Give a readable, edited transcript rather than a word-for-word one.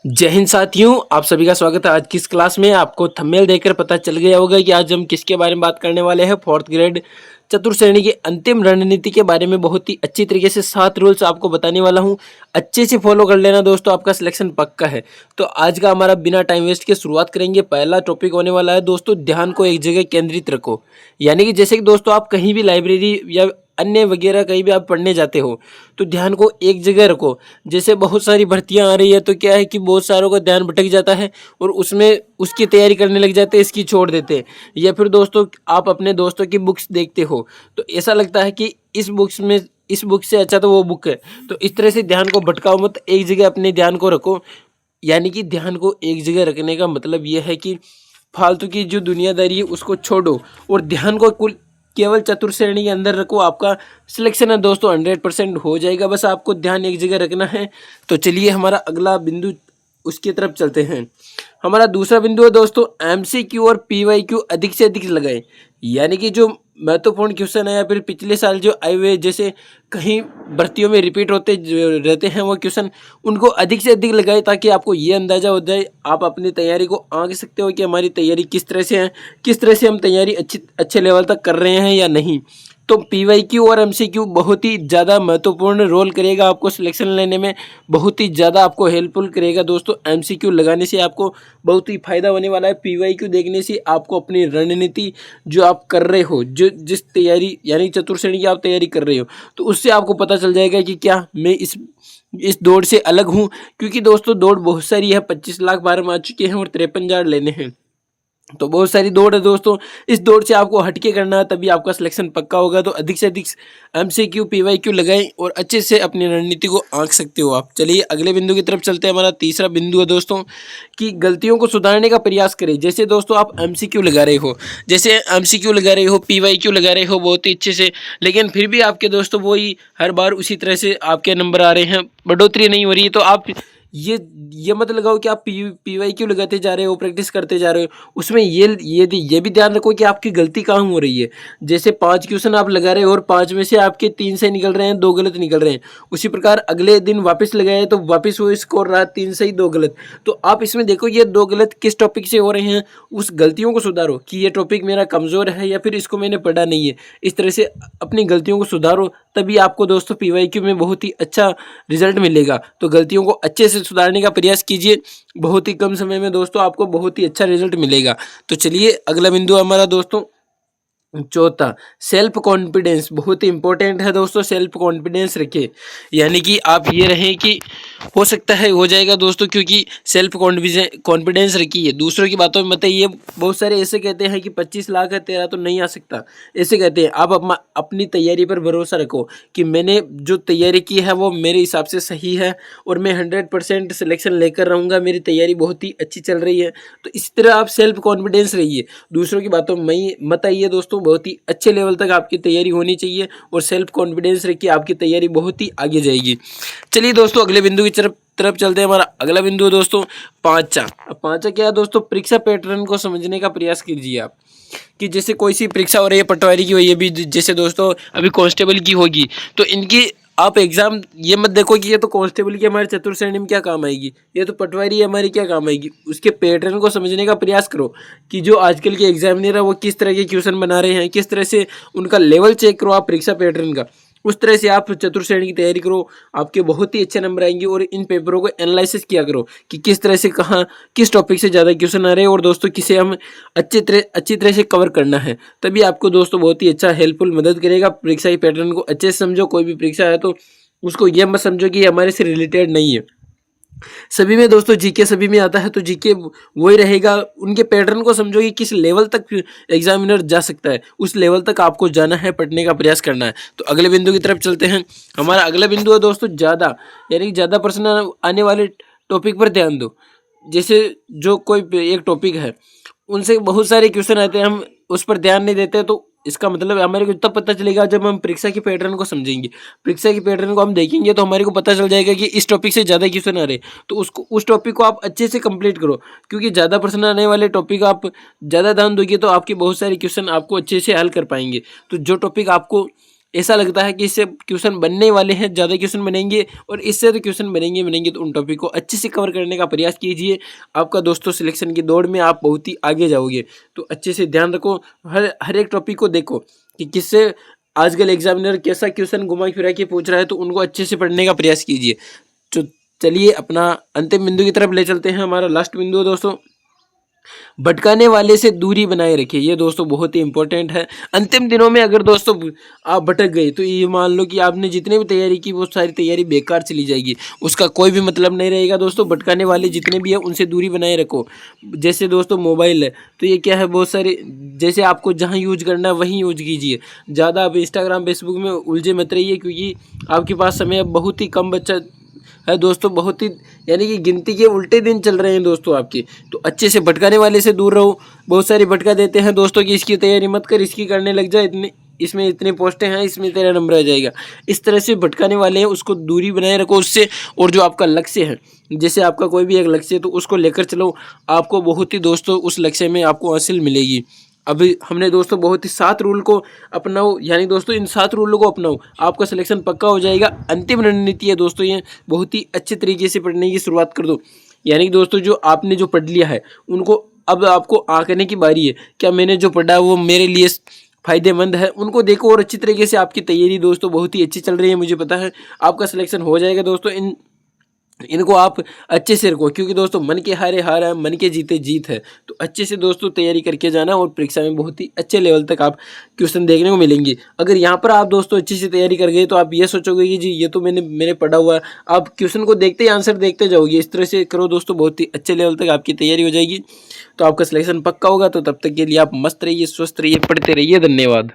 जय हिंद साथियों, आप सभी का स्वागत है। आज की इस क्लास में आपको थंबनेल देखकर पता चल गया होगा कि आज हम किसके बारे में बात करने वाले हैं। फोर्थ ग्रेड चतुर्थ श्रेणी की अंतिम रणनीति के बारे में बहुत ही अच्छी तरीके से 7 रूल्स आपको बताने वाला हूं। अच्छे से फॉलो कर लेना दोस्तों, आपका सिलेक्शन पक्का है। तो आज का हमारा बिना टाइम वेस्ट के शुरुआत करेंगे। पहला टॉपिक होने वाला है दोस्तों, ध्यान को एक जगह केंद्रित रखो। यानी कि जैसे कि दोस्तों आप कहीं भी लाइब्रेरी या अन्य वगैरह कहीं भी आप पढ़ने जाते हो तो ध्यान को एक जगह रखो। जैसे बहुत सारी भर्तियां आ रही है तो क्या है कि बहुत सारों का ध्यान भटक जाता है और उसमें उसकी तैयारी करने लग जाते हैं, इसकी छोड़ देते हैं। या फिर दोस्तों आप अपने दोस्तों की बुक्स देखते हो तो ऐसा लगता है कि इस बुक से अच्छा तो वो बुक है। तो इस तरह से ध्यान को भटकाओ मत, एक जगह अपने ध्यान को रखो। यानी कि ध्यान को एक जगह रखने का मतलब ये है कि फालतू की जो दुनियादारी है उसको छोड़ो और ध्यान को केवल चतुर्थ श्रेणी के अंदर रखो। आपका सिलेक्शन है दोस्तों 100% हो जाएगा। बस आपको ध्यान एक जगह रखना है। तो चलिए हमारा अगला बिंदु उसकी तरफ चलते हैं। हमारा दूसरा बिंदु है दोस्तों, एमसीक्यू और पीवाईक्यू अधिक से अधिक लगाएं। यानी कि जो महत्वपूर्ण क्वेश्चन है या फिर पिछले साल जो आए हुए जैसे कहीं भर्तियों में रिपीट होते रहते हैं वो क्वेश्चन, उनको अधिक से अधिक लगाए ताकि आपको ये अंदाज़ा हो जाए, आप अपनी तैयारी को आंक सकते हो कि हमारी तैयारी किस तरह से है, किस तरह से हम तैयारी अच्छे लेवल तक कर रहे हैं या नहीं। तो पीवाईक्यू और एमसीक्यू बहुत ही ज़्यादा महत्वपूर्ण रोल करेगा आपको सिलेक्शन लेने में, बहुत ही ज़्यादा आपको हेल्पफुल करेगा दोस्तों। एमसीक्यू लगाने से आपको बहुत ही फायदा होने वाला है। पीवाईक्यू देखने से आपको अपनी रणनीति जो आप कर रहे हो, जो जिस तैयारी यानी चतुर्थ श्रेणी की आप तैयारी कर रहे हो, तो उससे आपको पता चल जाएगा कि क्या मैं इस दौड़ से अलग हूँ। क्योंकि दोस्तों दौड़ बहुत सारी है, 25 लाख फार्म आ चुके हैं और 53,000 लेने हैं, तो बहुत सारी दौड़ है दोस्तों। इस दौड़ से आपको हटके करना है, तभी आपका सिलेक्शन पक्का होगा। तो अधिक से अधिक एमसीक्यू पीवाईक्यू लगाएं और अच्छे से अपनी रणनीति को आंक सकते हो आप। चलिए अगले बिंदु की तरफ चलते हैं। हमारा तीसरा बिंदु है दोस्तों कि गलतियों को सुधारने का प्रयास करें। जैसे दोस्तों आप एमसीक्यू लगा रहे हो, जैसे एमसीक्यू लगा रहे हो, पीवाईक्यू लगा रहे हो बहुत ही अच्छे से, लेकिन फिर भी आपके दोस्तों वही हर बार उसी तरह से आपके नंबर आ रहे हैं, बढ़ोतरी नहीं हो रही है। तो आप ये मत लगाओ कि आप पीवाईक्यू लगाते जा रहे हो, प्रैक्टिस करते जा रहे हो, उसमें ये भी ध्यान रखो कि आपकी गलती कहाँ हो रही है। जैसे 5 क्वेश्चन आप लगा रहे हो और 5 में से आपके 3 सही निकल रहे हैं, 2 गलत निकल रहे हैं। उसी प्रकार अगले दिन वापस लगाए तो वापस वो स्कोर रहा 3 सही 2 गलत। तो आप इसमें देखो ये 2 गलत किस टॉपिक से हो रहे हैं, उस गलतियों को सुधारो कि ये टॉपिक मेरा कमज़ोर है या फिर इसको मैंने पढ़ा नहीं है। इस तरह से अपनी गलतियों को सुधारो, तभी आपको दोस्तों पीवाईक्यू में बहुत ही अच्छा रिजल्ट मिलेगा। तो गलतियों को अच्छे से सुधारने का प्रयास कीजिए, बहुत ही कम समय में दोस्तों आपको बहुत ही अच्छा रिजल्ट मिलेगा। तो चलिए अगला बिंदु हमारा दोस्तों चौथा, सेल्फ कॉन्फिडेंस बहुत ही इंपॉर्टेंट है दोस्तों। सेल्फ कॉन्फिडेंस रखिए, यानी कि आप ये रहें कि हो सकता है हो जाएगा दोस्तों, क्योंकि सेल्फ कॉन्फिडेंस रखिए, दूसरों की बातों में मत आइए। बहुत सारे ऐसे कहते हैं कि 25 लाख है तेरा तो नहीं आ सकता, ऐसे कहते हैं। आप अपनी तैयारी पर भरोसा रखो कि मैंने जो तैयारी की है वो मेरे हिसाब से सही है और मैं 100% सिलेक्शन लेकर रहूँगा, मेरी तैयारी बहुत ही अच्छी चल रही है। तो इस तरह आप सेल्फ कॉन्फिडेंस रहिए, दूसरों की बातों में मत आइए दोस्तों। बहुत ही अच्छे लेवल तक आपकी तैयारी होनी चाहिए और सेल्फ कॉन्फिडेंस रखिए, आपकी तैयारी बहुत ही आगे जाएगी। चलिए दोस्तों अगले बिंदु की तरफ चलते हैं। हमारा अगला बिंदु है दोस्तों पांचा। अब पांचा क्या है दोस्तों, परीक्षा पैटर्न को समझने का प्रयास कीजिए आप। कि जैसे कोई सी परीक्षा हो रही है, पटवारी की हुई है, अभी जैसे दोस्तों अभी कांस्टेबल की होगी, तो इनकी आप एग्जाम ये मत देखो कि ये तो कांस्टेबल की हमारे चतुर्थ श्रेणी में क्या काम आएगी, ये तो पटवारी हमारी क्या काम आएगी। उसके पैटर्न को समझने का प्रयास करो कि जो आजकल के एग्जामिनर है वो किस तरह के क्वेश्चन बना रहे हैं, किस तरह से उनका लेवल चेक करो आप परीक्षा पैटर्न का। उस तरह से आप चतुर्थ श्रेणी की तैयारी करो, आपके बहुत ही अच्छे नंबर आएंगे। और इन पेपरों को एनालिसिस किया करो कि किस तरह से कहाँ किस टॉपिक से ज़्यादा क्वेश्चन आ रहे हैं और दोस्तों किसे हम अच्छी तरह से कवर करना है। तभी आपको दोस्तों बहुत ही अच्छा हेल्पफुल मदद करेगा। परीक्षा के पैटर्न को अच्छे से समझो, कोई भी परीक्षा है तो उसको ये मत समझो कि हमारे से रिलेटेड नहीं है। सभी में दोस्तों जीके सभी में आता है तो जीके वही रहेगा। उनके पैटर्न को समझो कि किस लेवल तक एग्जामिनर जा सकता है, उस लेवल तक आपको जाना है, पढ़ने का प्रयास करना है। तो अगले बिंदु की तरफ चलते हैं। हमारा अगला बिंदु है दोस्तों ज़्यादा, यानी ज़्यादा प्रश्न आने वाले टॉपिक पर ध्यान दो। जैसे जो कोई एक टॉपिक है उनसे बहुत सारे क्वेश्चन आते हैं, हम उस पर ध्यान नहीं देते, तो इसका मतलब हमारे को तब पता चलेगा जब हम परीक्षा के पैटर्न को समझेंगे। परीक्षा के पैटर्न को हम देखेंगे तो हमारे को पता चल जाएगा कि इस टॉपिक से ज़्यादा क्वेश्चन आ रहे, तो उस टॉपिक को आप अच्छे से कंप्लीट करो। क्योंकि ज़्यादा प्रश्न आने वाले टॉपिक आप ज़्यादा ध्यान दोगे तो आपके बहुत सारे क्वेश्चन आपको अच्छे से हल कर पाएंगे। तो जो टॉपिक आपको ऐसा लगता है कि इससे क्वेश्चन बनने वाले हैं, ज़्यादा क्वेश्चन बनेंगे और इससे तो क्वेश्चन बनेंगे तो उन टॉपिक को अच्छे से कवर करने का प्रयास कीजिए। आपका दोस्तों सिलेक्शन की दौड़ में आप बहुत ही आगे जाओगे। तो अच्छे से ध्यान रखो, हर एक टॉपिक को देखो कि किससे आजकल एग्जामिनर कैसा क्वेश्चन घुमा फिरा के पूछ रहा है, तो उनको अच्छे से पढ़ने का प्रयास कीजिए। तो चलिए अपना अंतिम बिंदु की तरफ ले चलते हैं। हमारा लास्ट बिंदु दोस्तों, भटकाने वाले से दूरी बनाए रखिए। ये दोस्तों बहुत ही इंपॉर्टेंट है। अंतिम दिनों में अगर दोस्तों आप भटक गए तो ये मान लो कि आपने जितनी भी तैयारी की वो सारी तैयारी बेकार चली जाएगी, उसका कोई भी मतलब नहीं रहेगा। दोस्तों भटकाने वाले जितने भी हैं उनसे दूरी बनाए रखो। जैसे दोस्तों मोबाइल है तो ये क्या है, बहुत सारे जैसे आपको जहाँ यूज करना है वहीं यूज कीजिए। ज़्यादा आप इंस्टाग्राम फेसबुक में उलझे मत रहिए, क्योंकि आपके पास समय अब बहुत ही कम बचा है दोस्तों, बहुत ही यानी कि गिनती के उल्टे दिन चल रहे हैं दोस्तों आपके। तो अच्छे से भटकाने वाले से दूर रहो। बहुत सारे भटका देते हैं दोस्तों कि इसकी तैयारी मत कर, इसकी करने लग जा, इतने इसमें इतने पोस्टें हैं, इसमें तेरा नंबर आ जाएगा। इस तरह से भटकाने वाले हैं, उसको दूरी बनाए रखो उससे। और जो आपका लक्ष्य है, जैसे आपका कोई भी एक लक्ष्य है तो उसको लेकर चलो, आपको बहुत ही दोस्तों उस लक्ष्य में आपको हासिल मिलेगी। अभी हमने दोस्तों बहुत ही 7 रूल को अपनाओ, यानी दोस्तों इन 7 रूलों को अपनाओ, आपका सिलेक्शन पक्का हो जाएगा। अंतिम रणनीति है दोस्तों, ये बहुत ही अच्छे तरीके से पढ़ने की शुरुआत कर दो। यानी कि दोस्तों जो आपने जो पढ़ लिया है उनको अब आपको आंकने की बारी है, क्या मैंने जो पढ़ा वो मेरे लिए फायदेमंद है, उनको देखो। और अच्छी तरीके से आपकी तैयारी दोस्तों बहुत ही अच्छी चल रही है, मुझे पता है आपका सिलेक्शन हो जाएगा दोस्तों। इनको आप अच्छे से रखो, क्योंकि दोस्तों मन के हारे हार है, मन के जीते जीत है। तो अच्छे से दोस्तों तैयारी करके जाना और परीक्षा में बहुत ही अच्छे लेवल तक आप क्वेश्चन देखने को मिलेंगे। अगर यहाँ पर आप दोस्तों अच्छे से तैयारी कर गए तो आप ये सोचोगे कि जी ये तो मैंने पढ़ा हुआ है, आप क्वेश्चन को देखते ही आंसर देखते जाओगे। इस तरह से करो दोस्तों, बहुत ही अच्छे लेवल तक आपकी तैयारी हो जाएगी। तो आपका सिलेक्शन पक्का होगा। तो तब तक के लिए आप मस्त रहिए, स्वस्थ रहिए, पढ़ते रहिए। धन्यवाद।